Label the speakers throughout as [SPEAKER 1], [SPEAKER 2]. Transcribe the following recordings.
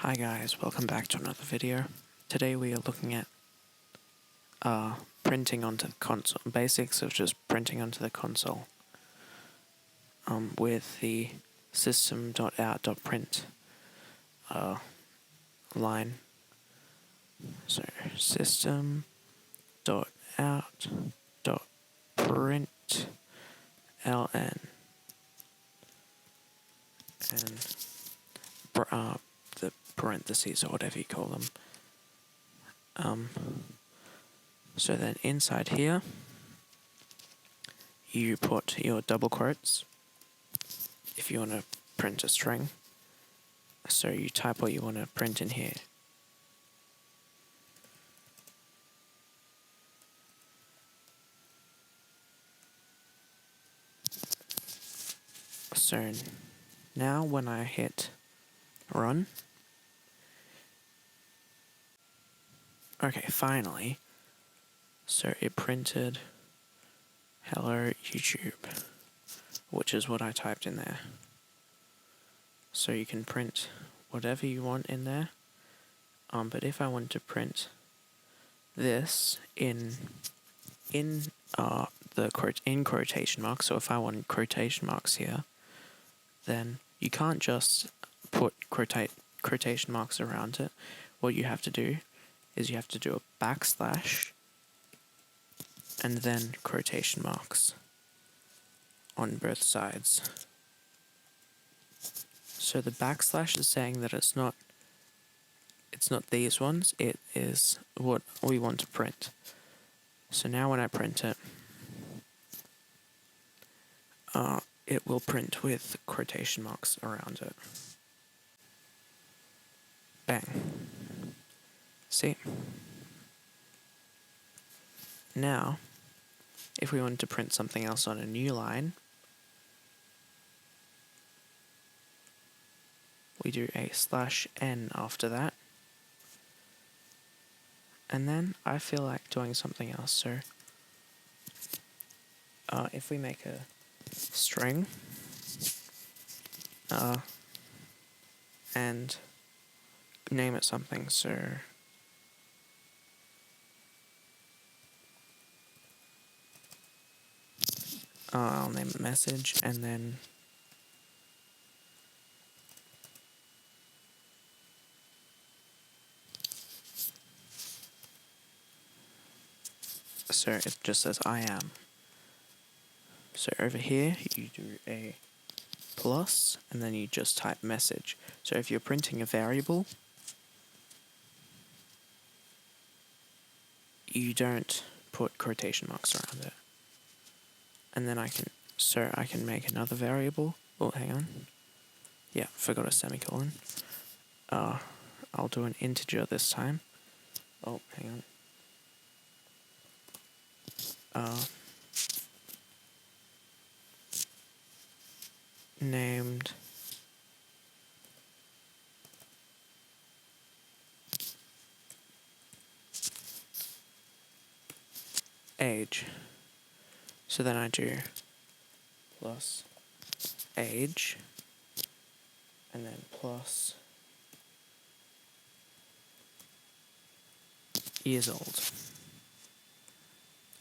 [SPEAKER 1] Hi guys, welcome back to another video. Today we are looking at printing onto the console, basics of just printing onto the console with the System.out.println line. So System.out.println and the parentheses or whatever you call them. So then inside here, you put your double quotes if you want to print a string. So you type what you want to print in here. So now when I hit run, okay, finally, so it printed hello YouTube, which is what I typed in there. So you can print whatever you want in there, but if I want to print this in quotation marks, so if I want quotation marks here, then you can't just put quotation marks around it. What you have to do is you have to do a backslash and then quotation marks on both sides. So the backslash is saying that it's not these ones, it is what we want to print. So now when I print it, it will print with quotation marks around it. Bang. See? Now, if we wanted to print something else on a new line, we do a /n after that. And then I feel like doing something else, so if we make a string and name it something, so I'll name it message, and then so it just says I am. So over here you do a plus and then you just type message. So if you're printing a variable, you don't put quotation marks around it. And then I can make another variable. Oh, hang on. Yeah, forgot a semicolon. I'll do an integer this time. Oh, hang on. Named age. So then I do plus age and then plus years old.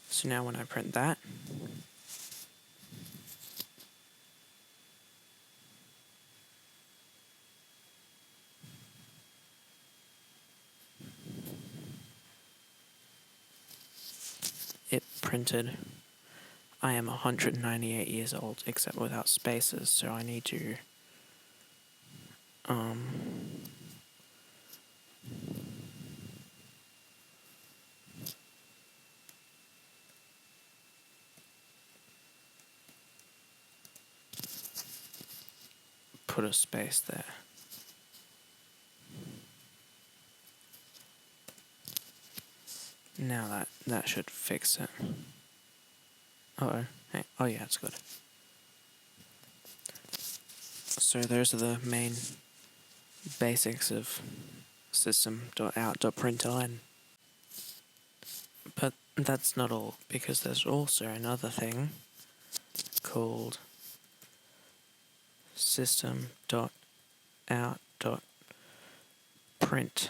[SPEAKER 1] So now when I print that, it printed I am 198 years old, except without spaces, so I need to put a space there. Now that should fix it. Uh-oh. Hey. Oh yeah, it's good. So those are the main basics of System.out.println. But that's not all, because there's also another thing called System.out.println print.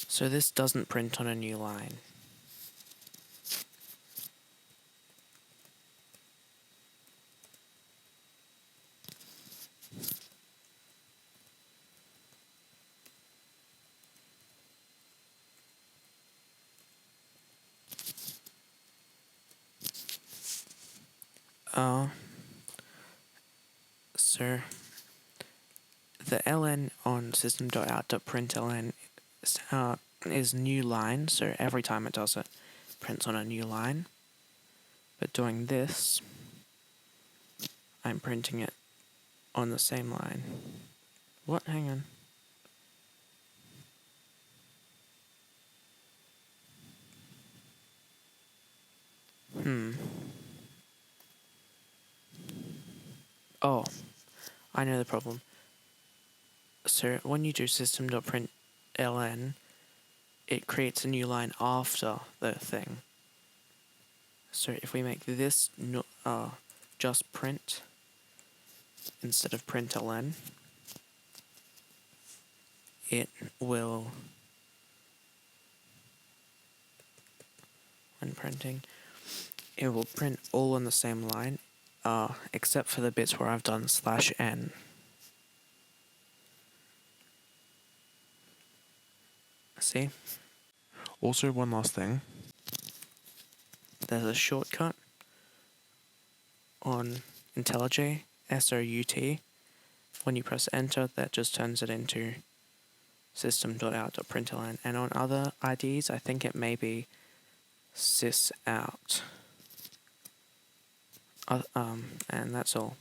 [SPEAKER 1] So this doesn't print on a new line. So the ln on System.out.println is new line, so every time it does it, prints on a new line. But doing this, I'm printing it on the same line. What? Hang on. Oh, I know the problem. So when you do System.println, it creates a new line after the thing. So if we make this just print instead of println, it will, when printing, it will print all on the same line, except for the bits where I've done /n. See? Also, one last thing. There's a shortcut on IntelliJ, SOUT. When you press enter, that just turns it into System.out.println. And on other IDs, I think it may be sysout. And that's all.